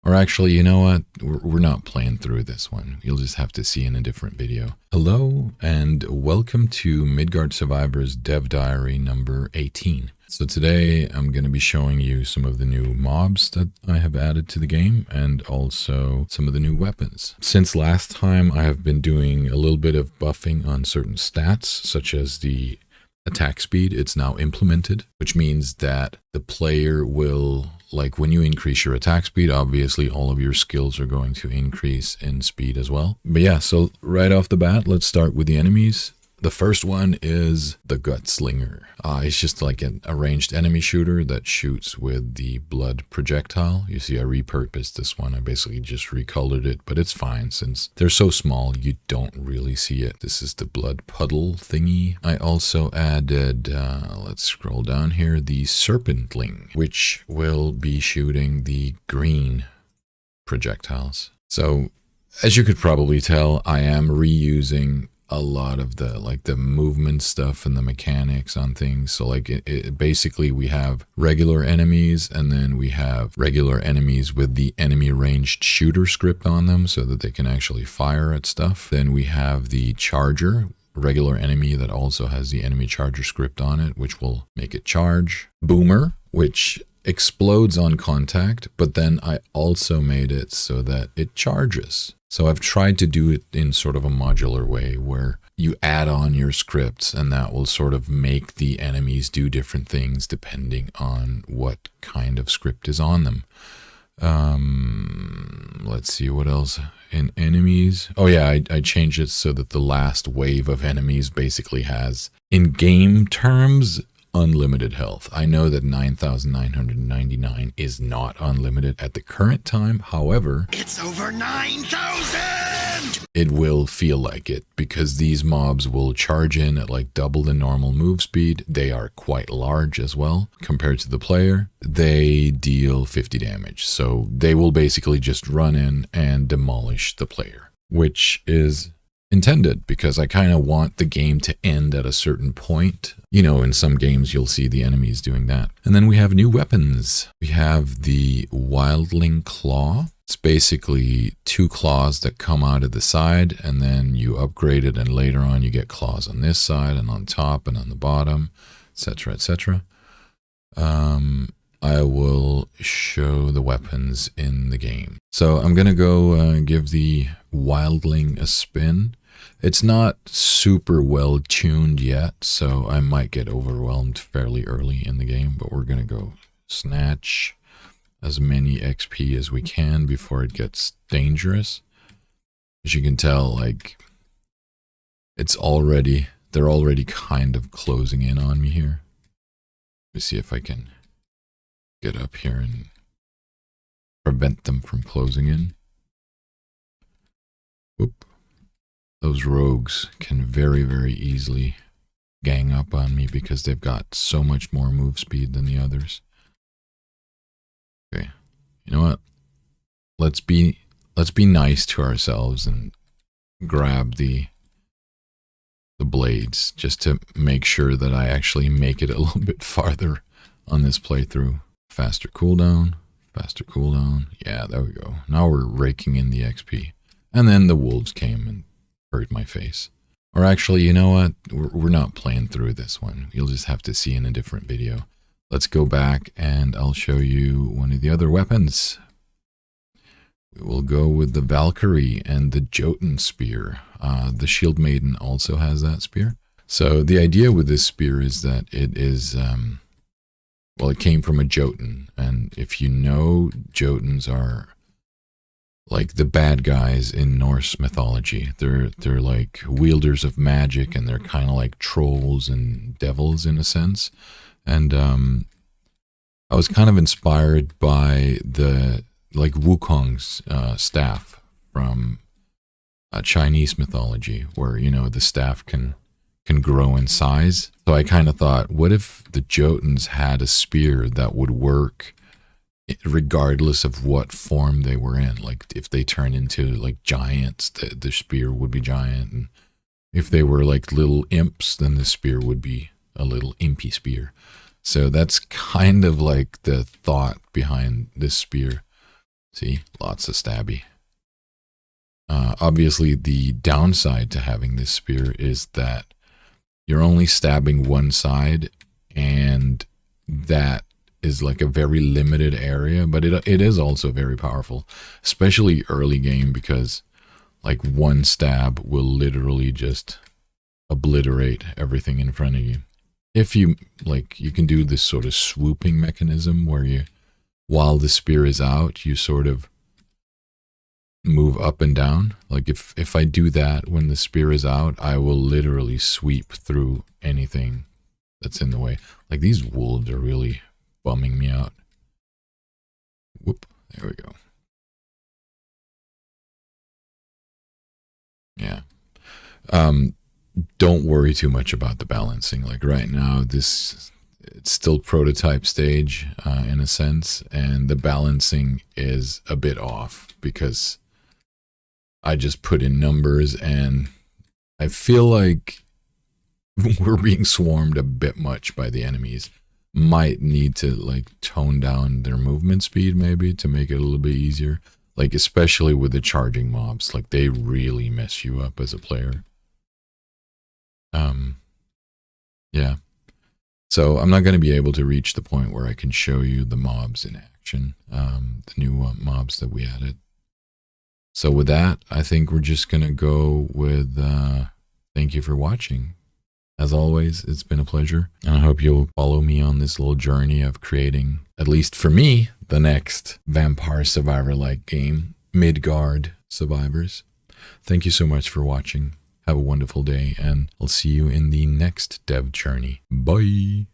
Or actually, you know what? We're not playing through this one. You'll just have to see in a different video. Hello, and welcome to Midgard Survivors Dev Diary number 18. So today I'm going to be showing you some of the new mobs that I have added to the game and also some of the new weapons. Since last time I have been doing a little bit of buffing on certain stats, such as the attack speed. It's now implemented, which means that the player will, like when you increase your attack speed, obviously all of your skills are going to increase in speed as well. But yeah, so right off the bat, let's start with the enemies. The first one is the Gutslinger. It's just like an ranged enemy shooter that shoots with the blood projectile. You see, I repurposed this one. I basically just recolored it, but it's fine since they're so small, you don't really see it. This is the blood puddle thingy. I also added, let's scroll down here, the Serpentling, which will be shooting the green projectiles. So, as you could probably tell, I am reusing a lot of the movement stuff and the mechanics on things. So like basically we have regular enemies, and then we have regular enemies with the enemy ranged shooter script on them so that they can actually fire at stuff. Then we have the charger, regular enemy that also has the enemy charger script on it, which will make it charge. Boomer, which explodes on contact, but then I also made it so that it charges. So I've tried to do it in sort of a modular way where you add on your scripts and that will sort of make the enemies do different things depending on what kind of script is on them. Let's see what else in enemies. Oh yeah, I changed it so that the last wave of enemies basically has, in game terms, unlimited health. I know that 9,999 is not unlimited at the current time. However, it's over 9,000! It will feel like it because these mobs will charge in at like double the normal move speed. They are quite large as well compared to the player. They deal 50 damage. So they will basically just run in and demolish the player, which is intended because I kind of want the game to end at a certain point. You know, in some games you'll see the enemies doing that. And then we have new weapons. We have the Wildling claw. It's basically two claws that come out of the side, and then you upgrade it, and later on you get claws on this side and on top and on the bottom, etc., etc. I will show the weapons in the game. So I'm going to go give the Wildling a spin. It's not super well tuned yet, so I might get overwhelmed fairly early in the game, but we're going to go snatch as many XP as we can before it gets dangerous. As you can tell, like, they're already kind of closing in on me here. Let me see if I can get up here and prevent them from closing in. Whoop. Those rogues can very, very easily gang up on me because they've got so much more move speed than the others. Okay, you know what? Let's be nice to ourselves and grab the blades just to make sure that I actually make it a little bit farther on this playthrough. Faster cooldown, faster cooldown. Yeah, there we go. Now we're raking in the XP. And then the wolves came and hurt my face. Or actually, you know what? We're not playing through this one. You'll just have to see in a different video. Let's go back and I'll show you one of the other weapons. We will go with the Valkyrie and the Jotun spear. The Shield Maiden also has that spear. So the idea with this spear is that it is, well, it came from a Jotun. And if you know, Jotuns are like the bad guys in Norse mythology. They're like wielders of magic, and they're kind of like trolls and devils in a sense. And I was kind of inspired by the like Wukong's staff from Chinese mythology, where, you know, the staff can grow in size. So I kind of thought, what if the Jotuns had a spear that would work regardless of what form they were in? Like if they turned into like giants, the spear would be giant, and if they were like little imps, then the spear would be a little impy spear. So that's kind of like the thought behind this spear. See, lots of stabby. Obviously, the downside to having this spear is that you're only stabbing one side, and that is like a very limited area, but it is also very powerful, especially early game, because like one stab will literally just obliterate everything in front of you. If you like, you can do this sort of swooping mechanism where you, while the spear is out, you sort of move up and down. Like if I do that when the spear is out, I will literally sweep through anything that's in the way. Like these wolves are really bumming me out. Whoop, there we go. Yeah. Don't worry too much about the balancing. Like right now, it's still prototype stage in a sense, and the balancing is a bit off because I just put in numbers, and I feel like we're being swarmed a bit much by the enemies. Might need to like tone down their movement speed maybe to make it a little bit easier. Like especially with the charging mobs, like they really mess you up as a player. Yeah. So I'm not going to be able to reach the point where I can show you the mobs in action, the new mobs that we added. So with that, I think we're just going to go with thank you for watching. As always, it's been a pleasure. And I hope you'll follow me on this little journey of creating, at least for me, the next Vampire Survivor-like game, Midgard Survivors. Thank you so much for watching. Have a wonderful day, and I'll see you in the next dev journey. Bye!